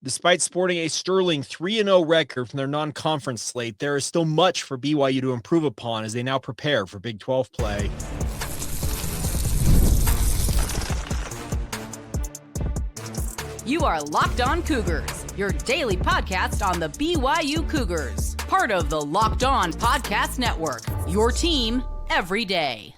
Despite sporting a sterling 3-0 record from their non-conference slate, there is still much for BYU to improve upon as they now prepare for Big 12 play. You are Locked On Cougars, your daily podcast on the BYU Cougars, part of the Locked On Podcast Network, your team every day.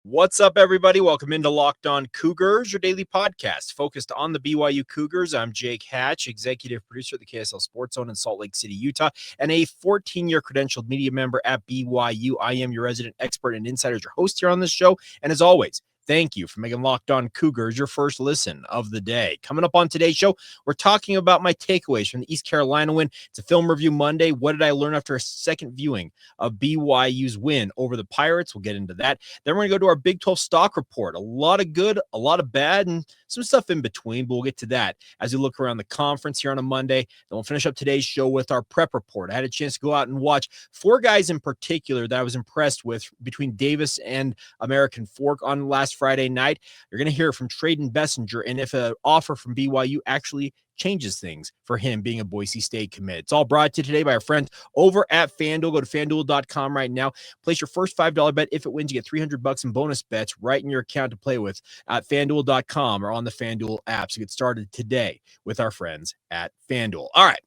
What's up, everybody? Welcome into Locked On Cougars, your daily podcast focused on the BYU Cougars. I'm Jake Hatch, executive producer at the KSL Sports Zone in Salt Lake City, Utah, and a 14-year credentialed media member at BYU. I am your resident expert and insider, your host here on this show. And as always, thank you for making Locked On Cougars your first listen of the day. Coming up on today's show, we're talking about my takeaways from the East Carolina win. It's a film review Monday. What did I learn after a second viewing of BYU's win over the Pirates? We'll get into that. Then we're going to go to our Big 12 stock report. A lot of good, a lot of bad, and some stuff in between, but we'll get to that as we look around the conference here on a Monday. Then we'll finish up today's show with our prep report. I had a chance to go out and watch four guys in particular that I was impressed with between Davis and American Fork on last Friday night. You're going to hear from Tradon Bessinger and if an offer from BYU actually changes things for him being a Boise State commit. It's all brought to you today by our friends over at FanDuel. Go to FanDuel.com right now. Place your first $5 bet. If it wins, you get $300 in bonus bets right in your account to play with at FanDuel.com or on the FanDuel app. So get started today with our friends at FanDuel. All right.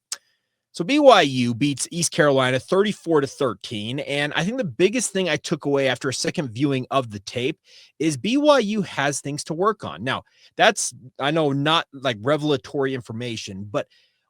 So BYU beats East Carolina 34-13, and I think the biggest thing I took away after a second viewing of the tape is BYU has things to work on. Now, that's, I know, not like revelatory information, but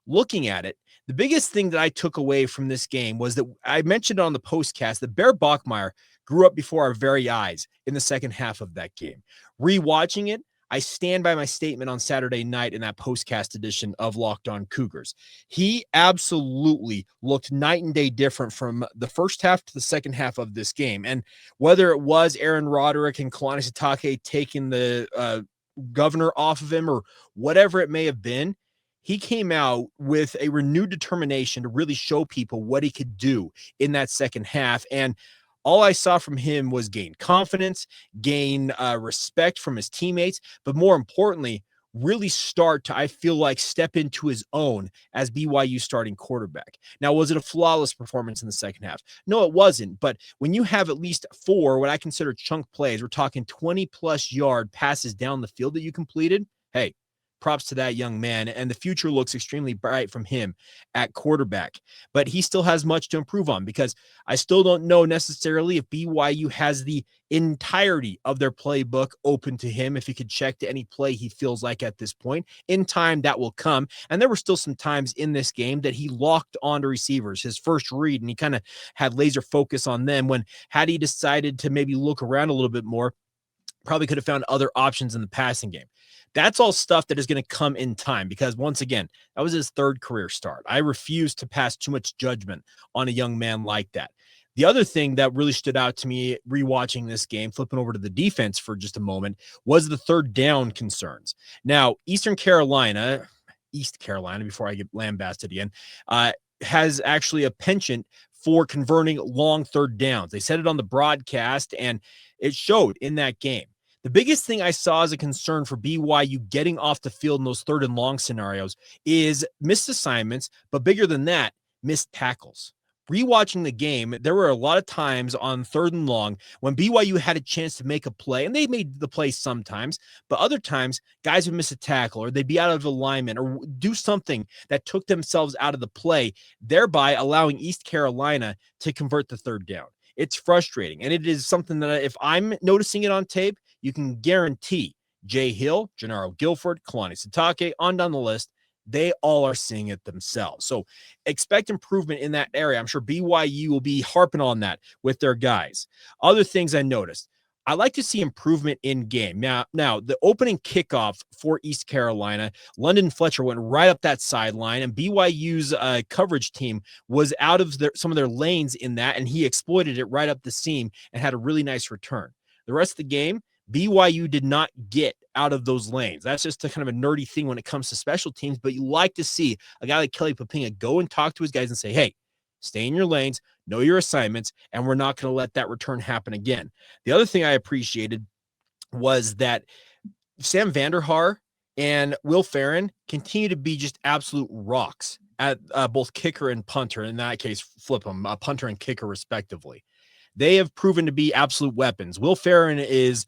looking at it, the biggest thing that I took away from this game was that I mentioned on the postcast that Bear Bachmeier grew up before our very eyes in the second half of that game. Rewatching it, I stand by my statement on Saturday night in that postcast edition of Locked On Cougars. He absolutely looked night and day different from the first half to the second half of this game. And whether it was Aaron Roderick and Kalani Sitake taking the governor off of him or whatever it may have been, he came out with a renewed determination to really show people what he could do in that second half. And all I saw from him was gain confidence, gain respect from his teammates, but more importantly, really start to, I feel like, step into his own as BYU starting quarterback. Now, was it a flawless performance in the second half? No, it wasn't. But when you have at least four, what I consider chunk plays, we're talking 20-plus yard passes down the field that you completed, hey, props to that young man, and the future looks extremely bright from him at quarterback. But he still has much to improve on because I still don't know necessarily if BYU has the entirety of their playbook open to him, if he could check to any play he feels like at this point. In time, that will come. And there were still some times in this game that he locked onto receivers, his first read, and he kind of had laser focus on them when had he decided to maybe look around a little bit more, probably could have found other options in the passing game. That's all stuff that is going to come in time because, once again, that was his third career start. I refuse to pass too much judgment on a young man like that. The other thing that really stood out to me rewatching this game, flipping over to the defense for just a moment, was the third down concerns. Now, East Carolina, before I get lambasted again, has actually a penchant for converting long third downs. They said it on the broadcast, and it showed in that game. The biggest thing I saw as a concern for BYU getting off the field in those third and long scenarios is missed assignments, but bigger than that, missed tackles. Rewatching the game, there were a lot of times on third and long when BYU had a chance to make a play, and they made the play sometimes, but other times guys would miss a tackle or they'd be out of alignment or do something that took themselves out of the play, thereby allowing East Carolina to convert the third down. It's frustrating, and it is something that if I'm noticing it on tape, you can guarantee Jay Hill, Gennaro Guilford, Kalani Sitake, on down the list, they all are seeing it themselves. So expect improvement in that area. I'm sure BYU will be harping on that with their guys. Other things I noticed, I like to see improvement in game. Now, the opening kickoff for East Carolina, London Fletcher went right up that sideline, and BYU's coverage team was out of some of their lanes in that, and he exploited it right up the seam and had a really nice return. The rest of the game, BYU did not get out of those lanes. That's just a kind of a nerdy thing when it comes to special teams, but you like to see a guy like Kelly Papinga go and talk to his guys and say, hey, stay in your lanes, know your assignments, and we're not going to let that return happen again. The other thing I appreciated was that Sam Vanderhaar and Will Ferrin continue to be just absolute rocks at both kicker and punter. In that case, flip them, punter and kicker respectively. They have proven to be absolute weapons. Will Ferrin is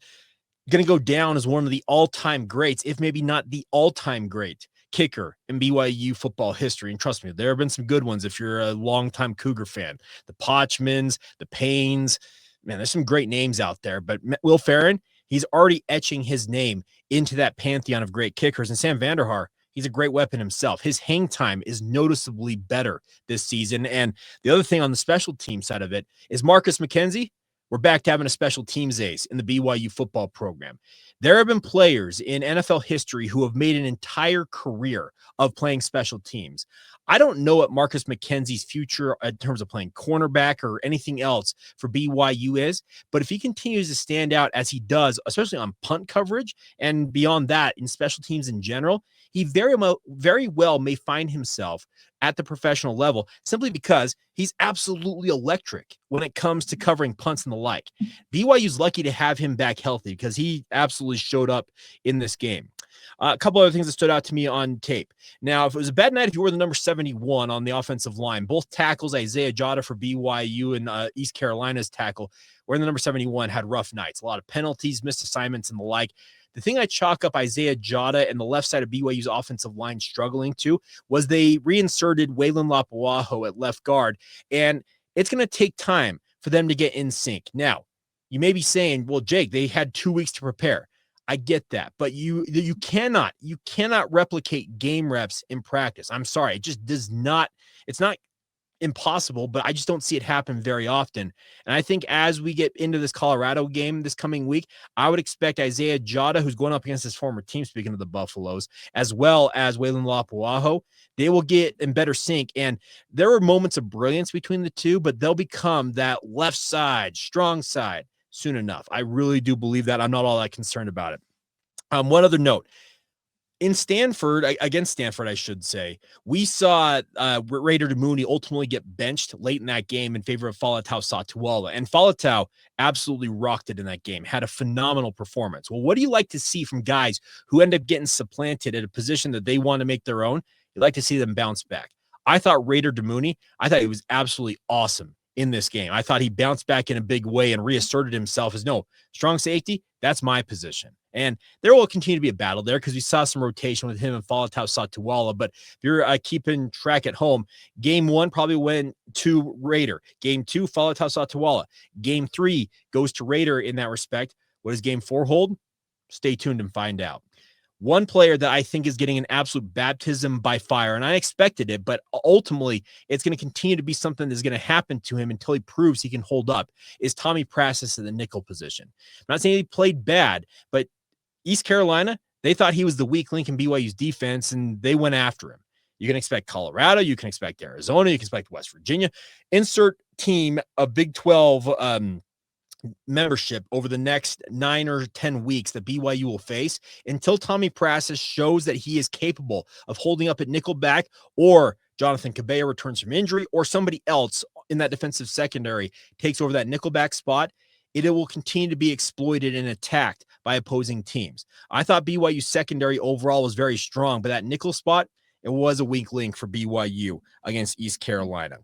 going to go down as one of the all-time greats, if maybe not the all-time great kicker in BYU football history. And trust me, there have been some good ones if you're a longtime Cougar fan. The Potchmans, the Paynes, man, there's some great names out there. But Will Ferrin, he's already etching his name into that pantheon of great kickers. And Sam Vanderhaar, he's a great weapon himself. His hang time is noticeably better this season. And the other thing on the special team side of it is Marcus McKenzie. We're back to having a special teams ace in the BYU football program. There have been players in NFL history who have made an entire career of playing special teams. I don't know what Marcus McKenzie's future in terms of playing cornerback or anything else for BYU is, but if he continues to stand out as he does, especially on punt coverage and beyond that in special teams in general, he very well may find himself at the professional level simply because he's absolutely electric when it comes to covering punts and the like. BYU's lucky to have him back healthy because he absolutely showed up in this game. A couple other things that stood out to me on tape. Now, if it was a bad night, if you were the number 71 on the offensive line, both tackles, Isaiah Jota for BYU and East Carolina's tackle, wearing the number 71, had rough nights. A lot of penalties, missed assignments, and the like. The thing I chalk up Isaiah Jota and the left side of BYU's offensive line struggling to was they reinserted Waylon Lapuaho at left guard, and it's going to take time for them to get in sync. Now, you may be saying, well, Jake, they had 2 weeks to prepare. I get that, but you cannot replicate game reps in practice. I'm sorry. It just does not, it's not impossible, but I just don't see it happen very often. And I think as we get into this Colorado game this coming week, I would expect Isaiah Jota, who's going up against his former team, speaking of the Buffaloes, as well as Waylon Lapuaho, they will get in better sync. And there are moments of brilliance between the two, but they'll become that left side, strong side soon enough. I really do believe that. I'm not all that concerned about it. One other note. Against Stanford, I should say, we saw Raider Mooney ultimately get benched late in that game in favor of Faletau Satuala. And Faletau absolutely rocked it in that game, had a phenomenal performance. Well, what do you like to see from guys who end up getting supplanted at a position that they want to make their own? You like to see them bounce back. I thought Raider Mooney, I thought he was absolutely awesome in this game. I thought he bounced back in a big way and reasserted himself as, no, strong safety, that's my position. And there will continue to be a battle there because we saw some rotation with him and Faletau Satuala. But if you're keeping track at home, game 1 probably went to Raider. Game 2, Faletau Satuala. Game 3 goes to Raider in that respect. What does game 4 hold? Stay tuned and find out. One player that I think is getting an absolute baptism by fire, and I expected it, but ultimately it's going to continue to be something that's going to happen to him until he proves he can hold up, is Tommy Prassis in the nickel position. I'm not saying he played bad, but East Carolina, they thought he was the weak link in BYU's defense, and they went after him. You can expect Colorado. You can expect Arizona. You can expect West Virginia. Insert team of Big 12 membership over the next 9 or 10 weeks that BYU will face until Tommy Prassis shows that he is capable of holding up at nickelback, or Jonathan Cabello returns from injury, or somebody else in that defensive secondary takes over that nickelback spot. It will continue to be exploited and attacked by opposing teams. I thought BYU's secondary overall was very strong, but that nickel spot, it was a weak link for BYU against East Carolina.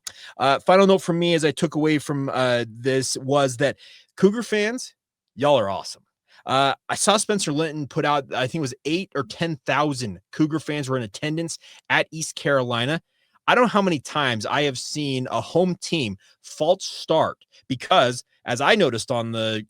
Final note from me as I took away from this was that Cougar fans, y'all are awesome. I saw Spencer Linton put out, I think it was 8 or 10,000 Cougar fans were in attendance at East Carolina. I don't know how many times I have seen a home team false start because, as I noticed on the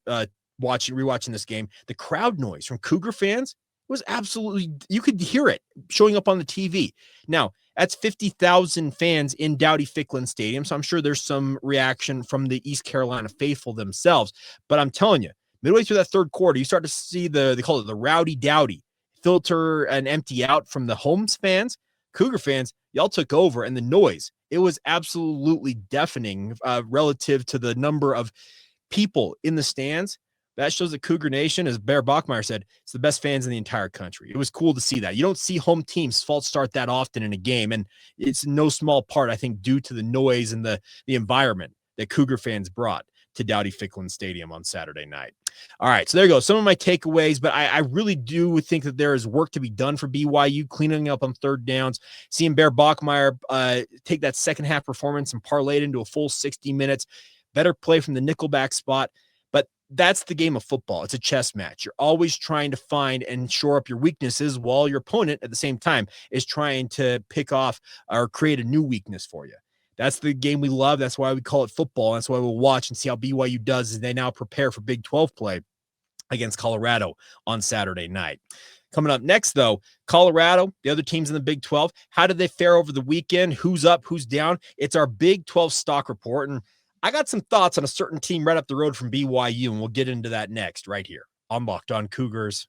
rewatching this game, the crowd noise from Cougar fans was absolutely, you could hear it showing up on the TV. Now, that's 50,000 fans in Dowdy-Ficklin Stadium, so I'm sure there's some reaction from the East Carolina faithful themselves. But I'm telling you, midway through that third quarter, you start to see they call it the rowdy dowdy, filter and empty out from the home fans. Cougar fans, y'all took over, and the noise, it was absolutely deafening relative to the number of people in the stands. That shows that Cougar Nation, as Bear Bachmeier said, it's the best fans in the entire country. It was cool to see that. You don't see home teams false start that often in a game, and it's no small part, I think, due to the noise and the environment that Cougar fans brought to Dowdy-Ficklin Stadium on Saturday night. All right, so there you go. Some of my takeaways, but I really do think that there is work to be done for BYU, cleaning up on third downs, seeing Bear Bachmeier take that second half performance and parlay it into a full 60 minutes, better play from the nickelback spot. But that's the game of football. It's a chess match. You're always trying to find and shore up your weaknesses while your opponent at the same time is trying to pick off or create a new weakness for you. That's the game we love. That's why we call it football. That's why we'll watch and see how BYU does as they now prepare for Big 12 play against Colorado on Saturday night. Coming up next, though, Colorado, the other teams in the Big 12, how did they fare over the weekend? Who's up, who's down? It's our Big 12 stock report, and I got some thoughts on a certain team right up the road from BYU, and we'll get into that next right here on Locked On Cougars.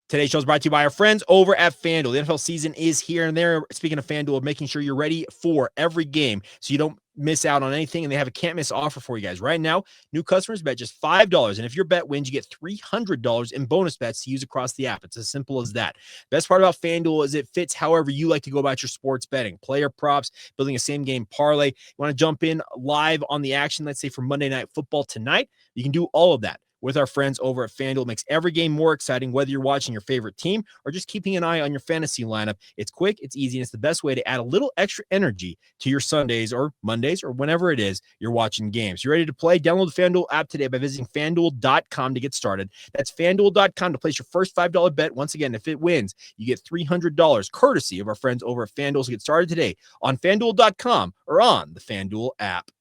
Today's show is brought to you by our friends over at FanDuel. The NFL season is here, and they're, speaking of FanDuel, making sure you're ready for every game so you don't miss out on anything, and they have a can't-miss offer for you guys. Right now, new customers bet just $5, and if your bet wins, you get $300 in bonus bets to use across the app. It's as simple as that. Best part about FanDuel is it fits however you like to go about your sports betting. Player props, building a same-game parlay. You want to jump in live on the action, let's say for Monday Night Football tonight? You can do all of that with our friends over at FanDuel. It makes every game more exciting, whether you're watching your favorite team or just keeping an eye on your fantasy lineup. It's quick, it's easy, and it's the best way to add a little extra energy to your Sundays or Mondays or whenever it is you're watching games. You ready to play? Download the FanDuel app today by visiting FanDuel.com to get started. That's FanDuel.com to place your first $5 bet. Once again, if it wins, you get $300 courtesy of our friends over at FanDuel. So get started today on FanDuel.com or on the FanDuel app.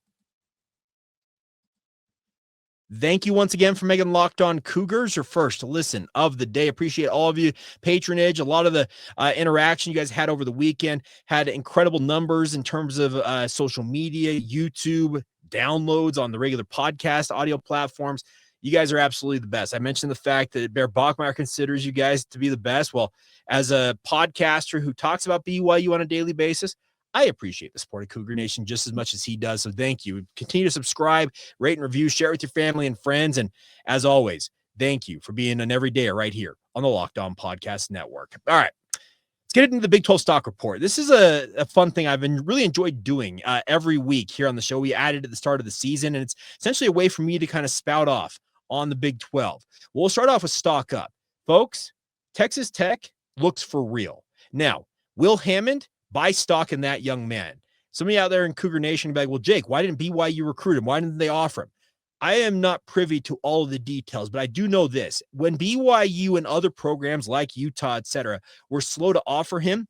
Thank you once again for making Locked On Cougars your first listen of the day. Appreciate all of you patronage. A lot of the interaction you guys had over the weekend had incredible numbers in terms of social media, YouTube, downloads on the regular podcast audio platforms. You guys are absolutely the best. I mentioned the fact that Bear Bachmeier considers you guys to be the best. Well, as a podcaster who talks about BYU on a daily basis, I appreciate the support of Cougar Nation just as much as he does. So thank you. Continue to subscribe, rate and review, share it with your family and friends. And as always, thank you for being an everydayer right here on the Locked On Podcast Network. All right, let's get into the Big 12 stock report. This is a fun thing I've been really enjoyed doing every week here on the show. We added at the start of the season, and it's essentially a way for me to kind of spout off on the Big 12. We'll start off with stock up. Folks, Texas Tech looks for real. Now, Will Hammond, buy stock in that young man. Somebody out there in Cougar Nation be like, well, Jake, why didn't BYU recruit him? Why didn't they offer him? I am not privy to all of the details, but I do know this. When BYU and other programs like Utah, et cetera, were slow to offer him,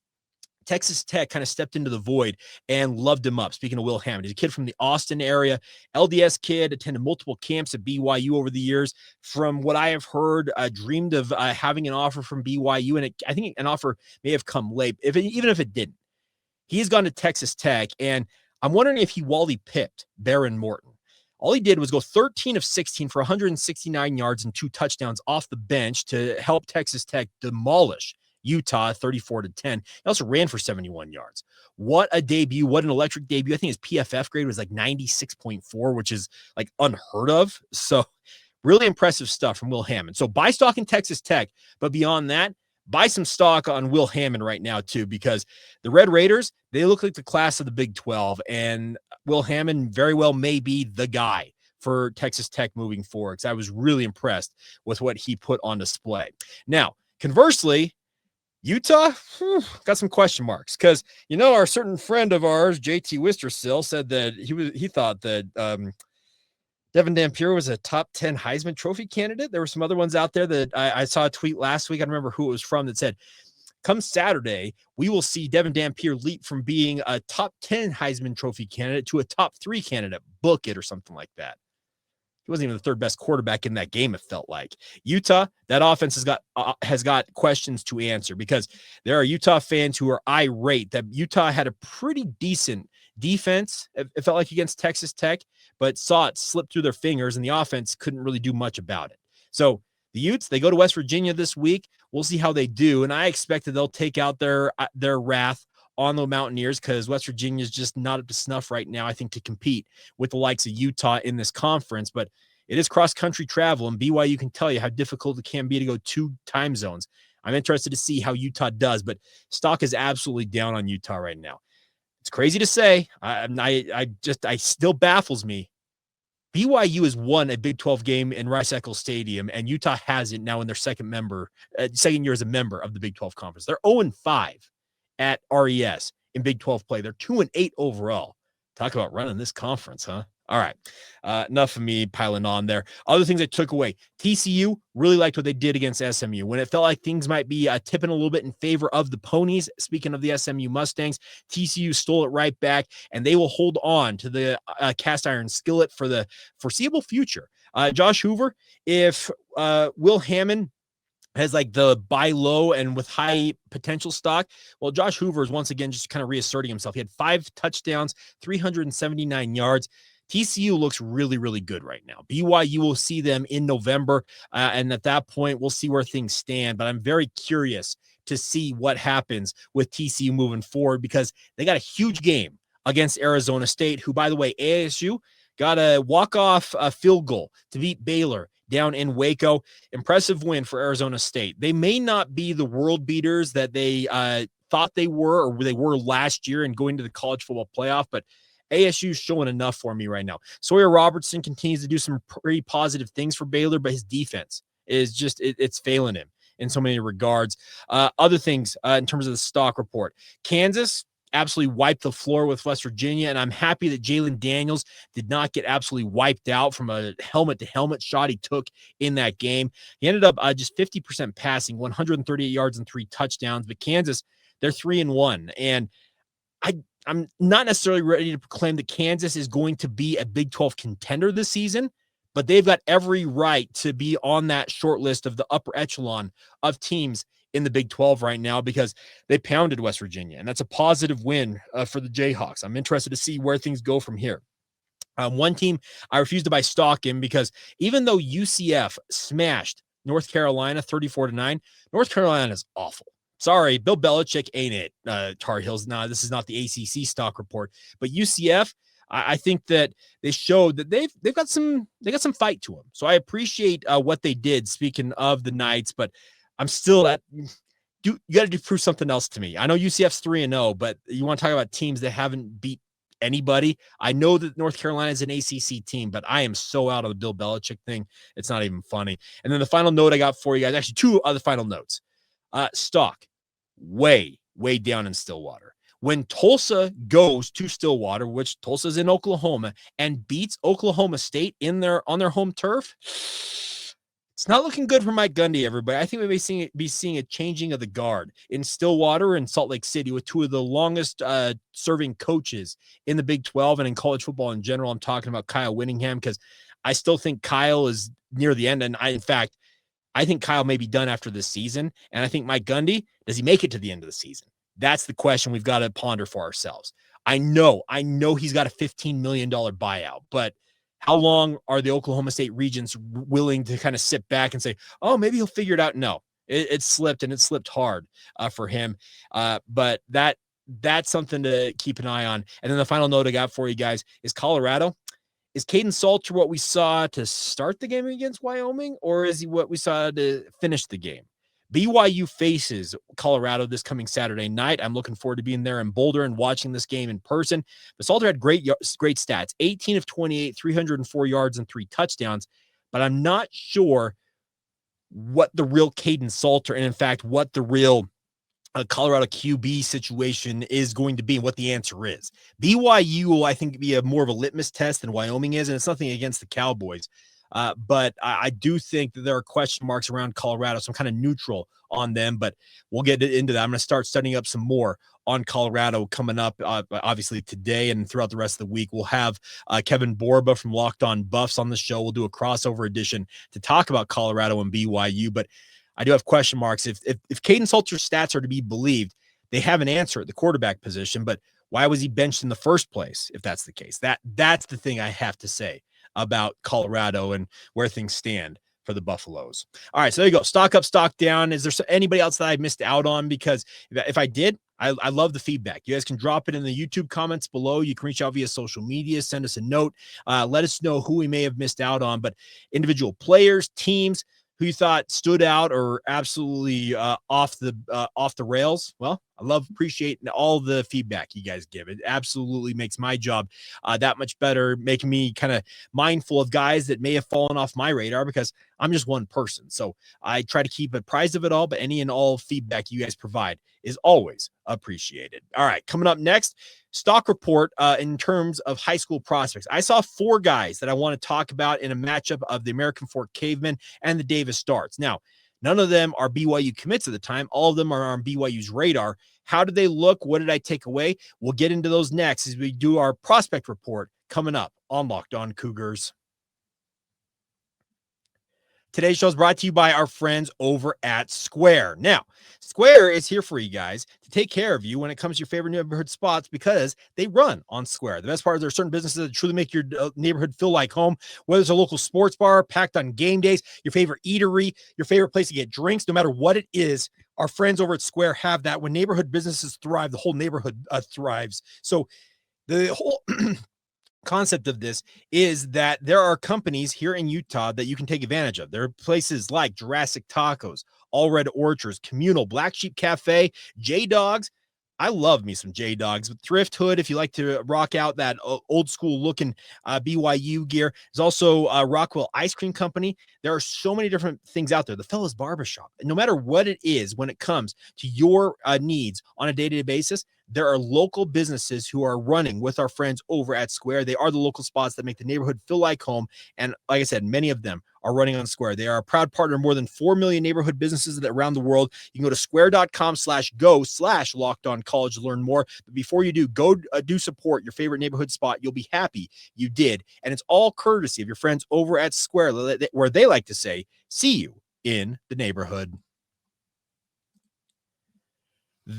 Texas Tech kind of stepped into the void and loved him up. Speaking of Will Hammond, he's a kid from the Austin area, LDS kid, attended multiple camps at BYU over the years. From what I have heard, dreamed of having an offer from BYU, and I think an offer may have come late, even if it didn't. He's gone to Texas Tech, and I'm wondering if he Wally pipped Baron Morton. All he did was go 13 of 16 for 169 yards and 2 touchdowns off the bench to help Texas Tech demolish Utah 34-10. He also ran for 71 yards. What a debut. What an electric debut. I think his PFF grade was like 96.4, which is like unheard of. So really impressive stuff from Will Hammond. So buy stock in Texas Tech, but beyond that, buy some stock on Will Hammond right now, too, because the Red Raiders, they look like the class of the Big 12, and Will Hammond very well may be the guy for Texas Tech moving forward, because I was really impressed with what he put on display. Now, conversely, Utah got some question marks because, our certain friend of ours, JT Wistersill, said that he thought that Devin Dampier was a top 10 Heisman Trophy candidate. There were some other ones out there that I saw a tweet last week. I don't remember who it was from that said, come Saturday, we will see Devin Dampier leap from being a top 10 Heisman Trophy candidate to a top 3 candidate. Book it or something like that. He wasn't even the third best quarterback in that game, it felt like. Utah, that offense has got questions to answer because there are Utah fans who are irate that Utah had a pretty decent defense, it felt like, against Texas Tech, but saw it slip through their fingers, and the offense couldn't really do much about it. So the Utes, they go to West Virginia this week. We'll see how they do, and I expect that they'll take out their wrath on the Mountaineers because West Virginia is just not up to snuff right now, I think, to compete with the likes of Utah in this conference. But it is cross-country travel, and BYU can tell you how difficult it can be to go 2 time zones. I'm interested to see how Utah does, but stock is absolutely down on Utah right now. It's crazy to say. I still baffles me BYU has won a Big 12 game in Rice-Eccles Stadium, and Utah hasn't now in their second year as a member of the Big 12 Conference. They're 0-5 at RES in Big 12 play. They're 2-8 overall. Talk about running this conference, huh? All right. Enough of me piling on there. Other things I took away. TCU really liked what they did against SMU. When it felt like things might be tipping a little bit in favor of the Ponies, speaking of the SMU Mustangs, TCU stole it right back, and they will hold on to the cast iron skillet for the foreseeable future. Josh Hoover, if Will Hammond has like the buy low and with high potential stock, well, Josh Hoover is once again just kind of reasserting himself. He had 5 touchdowns, 379 yards. TCU looks really, really good right now. BYU will see them in November, and at that point, we'll see where things stand. But I'm very curious to see what happens with TCU moving forward because they got a huge game against Arizona State, who, by the way, ASU got a walk-off field goal to beat Baylor down in Waco. Impressive win for Arizona State. They may not be the world beaters that they thought they were or they were last year and going to the college football playoff, but ASU is showing enough for me right now. Sawyer Robertson continues to do some pretty positive things for Baylor, but his defense is just, it's failing him in so many regards. Other things in terms of the stock report. Kansas absolutely wiped the floor with West Virginia, and I'm happy that Jalen Daniels did not get absolutely wiped out from a helmet-to-helmet shot he took in that game. He ended up just 50% passing, 138 yards and 3 touchdowns, but Kansas, they're 3-1, and I'm not necessarily ready to proclaim that Kansas is going to be a Big 12 contender this season, but they've got every right to be on that short list of the upper echelon of teams in the Big 12 right now because they pounded West Virginia, and that's a positive win for the Jayhawks. I'm interested to see where things go from here. One team I refuse to buy stock in because even though UCF smashed North Carolina 34-9, North Carolina is awful. Sorry, Bill Belichick ain't it, Tar Heels. No, this is not the ACC stock report, but UCF, I think that they showed that they've got some fight to them. So I appreciate what they did. Speaking of the Knights, but I'm still you got to prove something else to me. I know UCF's 3-0, but you want to talk about teams that haven't beat anybody. I know that North Carolina is an ACC team, but I am so out of the Bill Belichick thing. It's not even funny. And then the final note I got for you guys, actually 2 other final notes. Stock way down in Stillwater. When Tulsa goes to Stillwater, which Tulsa's in Oklahoma, and beats Oklahoma State on their home turf, it's not looking good for Mike Gundy, everybody. I think we may be seeing a changing of the guard in Stillwater and Salt Lake City with 2 of the longest serving coaches in the Big 12 and in college football in general. I'm talking about Kyle Whittingham because I still think Kyle is near the end. And I think Kyle may be done after this season. And I think Mike Gundy, does he make it to the end of the season? That's the question we've got to ponder for ourselves. I know he's got a $15 million buyout, but how long are the Oklahoma State regents willing to kind of sit back and say, oh, maybe he'll figure it out? No, it slipped, and it slipped hard for him. But that's something to keep an eye on. And then the final note I got for you guys is Colorado. Is Caden Salter what we saw to start the game against Wyoming, or is he what we saw to finish the game? BYU faces Colorado this coming Saturday night. I'm looking forward to being there in Boulder and watching this game in person. But Salter had great stats, 18 of 28, 304 yards and 3 touchdowns. But I'm not sure what the real Caden Salter, and in fact, what the real Colorado QB situation is going to be and what the answer is. BYU will, I think, be more of a litmus test than Wyoming is, and it's nothing against the Cowboys. But I do think that there are question marks around Colorado, so I'm kind of neutral on them, but we'll get into that. I'm going to start studying up some more on Colorado coming up, obviously today and throughout the rest of the week. We'll have Kevin Borba from Locked On Buffs on the show. We'll do a crossover edition to talk about Colorado and BYU, but I do have question marks. If Caden Salter's stats are to be believed, they have an answer at the quarterback position, but why was he benched in the first place if that's the case? That's the thing I have to say about Colorado and where things stand for the Buffaloes. All right, so there you go. Stock up, stock down. Is there anybody else that I missed out on? Because if I did, I love the feedback. You guys can drop it in the YouTube comments below. You can reach out via social media, send us a note. Let us know who we may have missed out on. But individual players, teams, who you thought stood out or absolutely off the rails? Well, I appreciate all the feedback you guys give. It absolutely makes my job that much better, making me kind of mindful of guys that may have fallen off my radar because I'm just one person. So I try to keep apprised of it all, but any and all feedback you guys provide is always appreciated. All right, coming up next, stock report in terms of high school prospects. I saw 4 guys that I want to talk about in a matchup of the American Fork Cavemen and the Davis Stars. Now, none of them are BYU commits at the time. All of them are on BYU's radar. How did they look? What did I take away? We'll get into those next as we do our prospect report coming up on Locked On Cougars. Today's show is brought to you by our friends over at Square. Now, Square is here for you guys to take care of you when it comes to your favorite neighborhood spots because they run on Square. The best part is there are certain businesses that truly make your neighborhood feel like home, whether it's a local sports bar packed on game days, your favorite eatery, your favorite place to get drinks, no matter what it is. Our friends over at Square have that. When neighborhood businesses thrive, the whole neighborhood thrives. So the whole concept of this is that there are companies here in Utah that you can take advantage of. There are places like Jurassic Tacos, All Red Orchards, Communal, Black Sheep Cafe, J-Dogs. I love me some J-Dogs. Thrift Hood, if you like to rock out that old school looking BYU gear. There's also Rockwell Ice Cream Company. There are so many different things out there. The Fellas Barbershop. And no matter what it is, when it comes to your needs on a day-to-day basis, there are local businesses who are running with our friends over at Square. They are the local spots that make the neighborhood feel like home. And like I said, many of them are running on Square. They are a proud partner of more than 4 million neighborhood businesses around the world. You can go to square.com/go/lockedoncollege to learn more. But before you do, go do support your favorite neighborhood spot. You'll be happy you did. And it's all courtesy of your friends over at Square, where they like to say, see you in the neighborhood.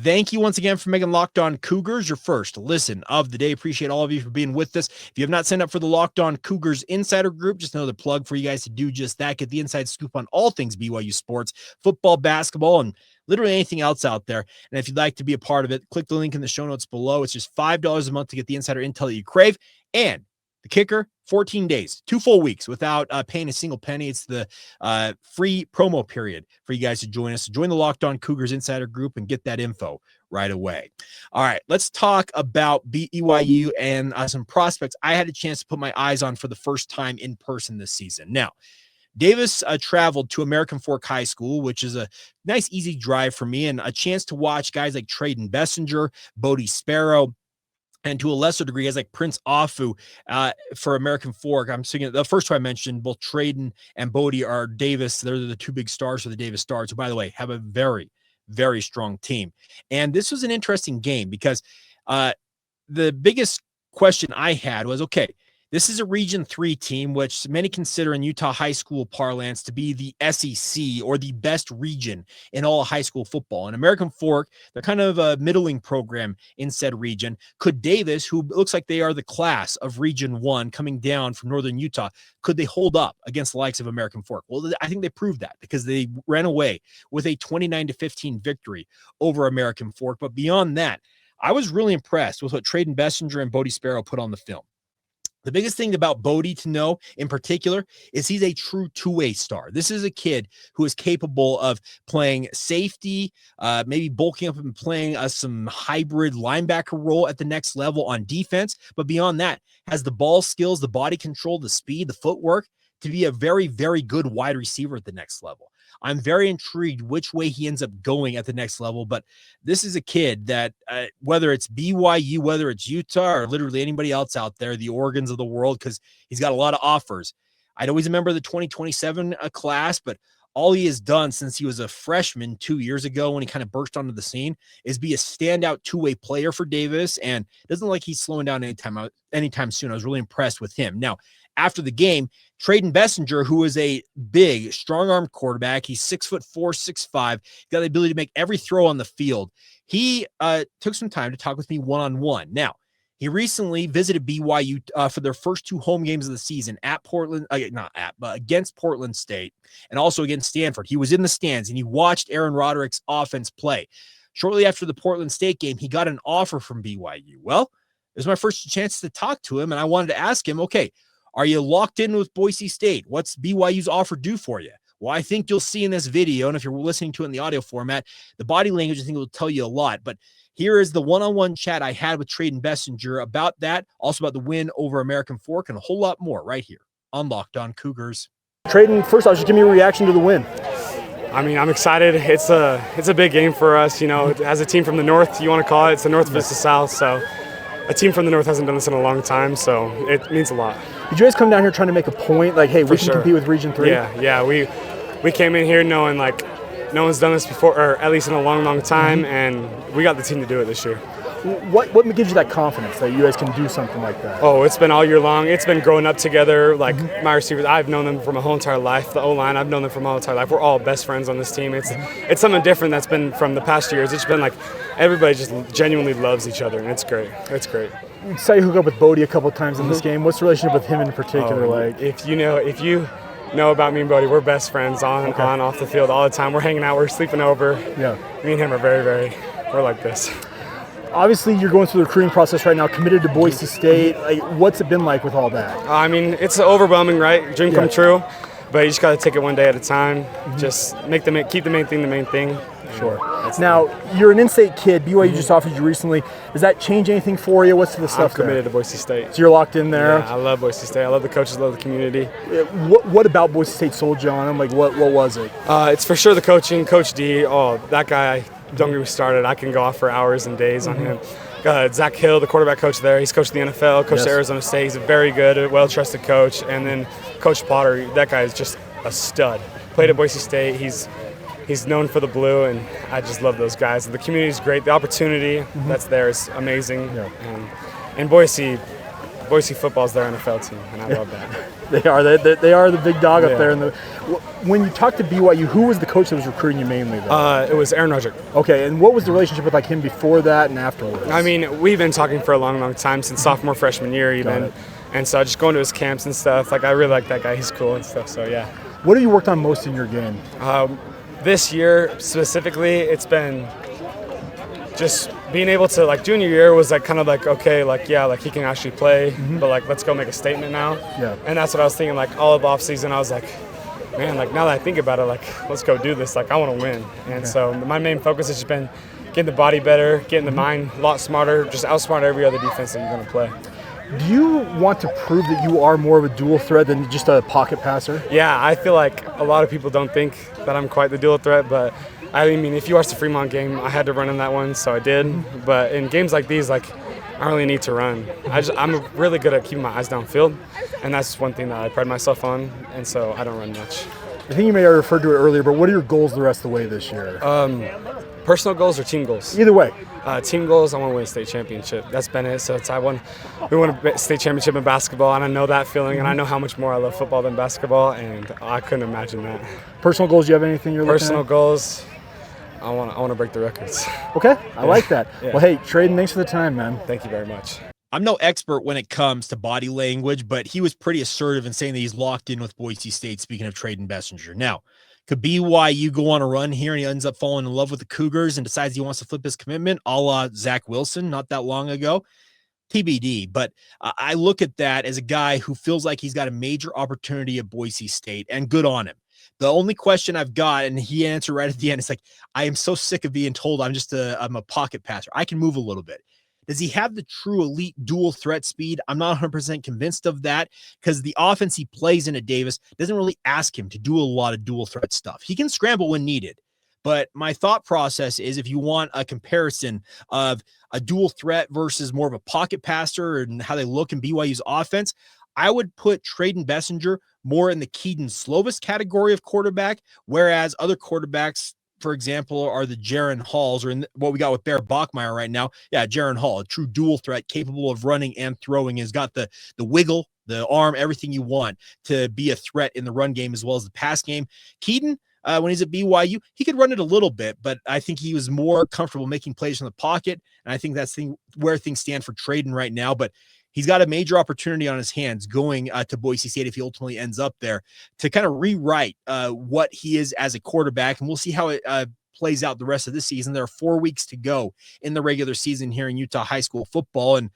Thank you once again for making Locked On Cougars your first listen of the day. Appreciate all of you for being with us. If you have not signed up for the Locked On Cougars Insider Group, just another plug for you guys to do just that. Get the inside scoop on all things BYU sports, football, basketball, and literally anything else out there. And if you'd like to be a part of it, click the link in the show notes below. It's just $5 a month to get the insider intel that you crave. And the kicker, 14 days, 2 full weeks without paying a single penny. It's the free promo period for you guys to join us. Join the Locked On Cougars Insider Group and get that info right away. All right, let's talk about BYU and some prospects I had a chance to put my eyes on for the first time in person this season. Now, Davis traveled to American Fork High School, which is a nice, easy drive for me, and a chance to watch guys like Tradon Bessinger, Bodie Sparrow, and to a lesser degree, guys like Prince Afu for American Fork. I'm thinking the first two I mentioned, both Tradon and Bodie are Davis. They're the 2 big stars for the Davis Stars, who, by the way, have a very, very strong team. And this was an interesting game because the biggest question I had was, okay, this is a Region 3 team, which many consider in Utah high school parlance to be the SEC or the best region in all high school football. And American Fork, they're kind of a middling program in said region. Could Davis, who looks like they are the class of Region 1 coming down from Northern Utah, could they hold up against the likes of American Fork? Well, I think they proved that because they ran away with a 29-15 victory over American Fork. But beyond that, I was really impressed with what Tradon Bessinger and Bodie Sparrow put on the film. The biggest thing about Bodie to know in particular is he's a true two-way star. This is a kid who is capable of playing safety, maybe bulking up and playing some hybrid linebacker role at the next level on defense. But beyond that, has the ball skills, the body control, the speed, the footwork to be a very, very good wide receiver at the next level. I'm very intrigued which way he ends up going at the next level, but this is a kid that whether it's BYU, whether it's Utah, or literally anybody else out there, the Oregons of the world, because he's got a lot of offers. I'd always remember the 2027 class, but all he has done since he was a freshman 2 years ago when he kind of burst onto the scene is be a standout two-way player for Davis, and it doesn't look like he's slowing down anytime soon. I was really impressed with him. Now, after the game, Tradon Bessinger, who is a big, strong-armed quarterback, he's 6'4", 6'5", got the ability to make every throw on the field. He took some time to talk with me one-on-one. Now, he recently visited BYU for their first 2 home games of the season at Portland, but against Portland State and also against Stanford. He was in the stands and he watched Aaron Roderick's offense play. Shortly after the Portland State game, he got an offer from BYU. Well, it was my first chance to talk to him, and I wanted to ask him, okay, are you locked in with Boise State? What's BYU's offer do for you? Well, I think you'll see in this video, and if you're listening to it in the audio format, the body language, I think, will tell you a lot. But here is the one-on-one chat I had with Tradon Bessinger about that, also about the win over American Fork, and a whole lot more right here on Locked On Cougars. Tradon, first off, just give me a reaction to the win. I mean, I'm excited. It's a big game for us. You know, as a team from the north, you want to call it. It's the north versus the south. So a team from the north hasn't done this in a long time, so it means a lot. Did you guys come down here trying to make a point? Like, hey, we can compete with Region 3? Yeah. We came in here knowing, like, no one's done this before, or at least in a long, long time, and we got the team to do it this year. What gives you that confidence that you guys can do something like that? Oh, it's been all year long. It's been growing up together. Like, my receivers, I've known them for my whole entire life. The O-line, I've known them for my whole entire life. We're all best friends on this team. It's something different that's been from the past years. It's been like everybody just genuinely loves each other, and it's great. It's great. You saw you hook up with Bodie a couple of times in this game. What's the relationship with him in particular like? If you know about me and Bodie, we're best friends on, off the field all the time. We're hanging out. We're sleeping over. Yeah. Me and him are we're like this. Obviously, you're going through the recruiting process right now, committed to Boise State. Like, what's it been like with all that? I mean, it's overwhelming, right? Dream come true, but you just got to take it one day at a time. Just keep the main thing the main thing. Sure. Now, you're an in-state kid. BYU just offered you recently. Does that change anything for you? What's the stuff I'm committed to Boise State. So you're locked in there? Yeah, I love Boise State. I love the coaches, love the community. What about Boise State sold you on them? Like, what was it? It's for sure the coaching. Coach D, that guy, don't get me started. I can go off for hours and days on him. Zach Hill, the quarterback coach there, he's coached the NFL, coached Arizona State. He's a very good, well-trusted coach. And then Coach Potter, that guy is just a stud. Played at Boise State. He's known for the blue, and I just love those guys. The community is great. The opportunity that's there is amazing. Yeah. And Boise football is their NFL team, and I love that. They are the big dog up there. When you talked to BYU, who was the coach that was recruiting you mainly, though? It was Aaron Roderick. Okay, and what was the relationship with him before that and afterwards? I mean, we've been talking for a long, long time, since sophomore, freshman year even. And so just going to his camps and stuff, like, I really like that guy. He's cool and stuff, so yeah. What have you worked on most in your game? This year specifically, it's been just being able to, like, junior year was like kind of like, okay, like, yeah, like, he can actually play, but like, let's go make a statement now. Yeah. And that's what I was thinking, like, all of off season. I was like, man, like, now that I think about it, like, let's go do this. Like, I want to win. And so my main focus has just been getting the body better, getting the mind a lot smarter, just outsmart every other defense that you're going to play. Do you want to prove that you are more of a dual threat than just a pocket passer? Yeah, I feel like a lot of people don't think that I'm quite the dual threat, but I mean, if you watch the Fremont game, I had to run in that one, so I did. But in games like these, like, I don't really need to run. I'm really good at keeping my eyes downfield, and that's one thing that I pride myself on, and so I don't run much. I think you may have referred to it earlier, but what are your goals the rest of the way this year? Personal goals or team goals? Either way. Team goals, I want to win a state championship. That's been it. So we won a state championship in basketball, and I know that feeling, and I know how much more I love football than basketball, and I couldn't imagine that. Personal goals, do you have anything you're looking at? Personal goals, I want to break the records. Okay, I like that. Yeah. Well, hey, Tradon, thanks for the time, man. Thank you very much. I'm no expert when it comes to body language, but he was pretty assertive in saying that he's locked in with Boise State, speaking of Tradon Bessinger. Now, could BYU go on a run here and he ends up falling in love with the Cougars and decides he wants to flip his commitment, a la Zach Wilson not that long ago? TBD. But I look at that as a guy who feels like he's got a major opportunity at Boise State, and good on him. The only question I've got, and he answered right at the end, it's like, I am so sick of being told I'm a pocket passer. I can move a little bit. Does he have the true elite dual threat speed? I'm not 100% convinced of that, because the offense he plays in at Davis doesn't really ask him to do a lot of dual threat stuff. He can scramble when needed. But my thought process is, if you want a comparison of a dual threat versus more of a pocket passer and how they look in BYU's offense, I would put Tradon Bessinger more in the Keaton Slovis category of quarterback, whereas other quarterbacks, for example, are the Jaron Halls, or in what we got with Bear Bachmeier right now. Yeah, Jaron Hall, a true dual threat, capable of running and throwing, has got the wiggle, the arm, everything you want to be a threat in the run game as well as the pass game. Keaton, when he's at BYU, he could run it a little bit, but I think he was more comfortable making plays from the pocket, and I think that's where things stand for Tradon right now. But he's got a major opportunity on his hands going to Boise State, if he ultimately ends up there, to kind of rewrite what he is as a quarterback, and we'll see how it plays out the rest of this season. There are 4 weeks to go in the regular season here in Utah high school football, and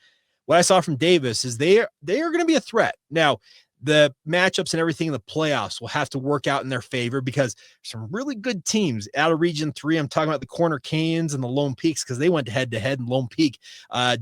what I saw from Davis is they are going to be a threat. Now, the matchups and everything in the playoffs will have to work out in their favor because some really good teams out of Region 3. I'm talking about the Corner Canyons and the Lone Peaks because they went head-to-head, and Lone Peak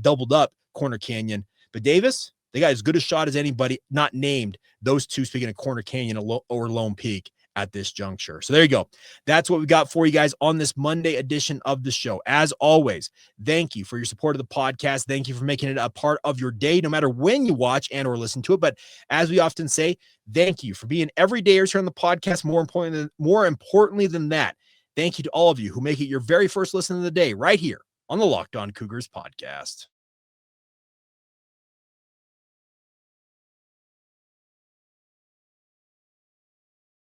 doubled up Corner Canyon. But Davis, they got as good a shot as anybody, not named those two, speaking of Corner Canyon or Lone Peak, at this juncture. So there you go. That's what we got for you guys on this Monday edition of the show. As always, thank you for your support of the podcast. Thank you for making it a part of your day, no matter when you watch and or listen to it. But as we often say, thank you for being everydayers here on the podcast. More importantly than that, thank you to all of you who make it your very first listen of the day right here on the Locked On Cougars podcast.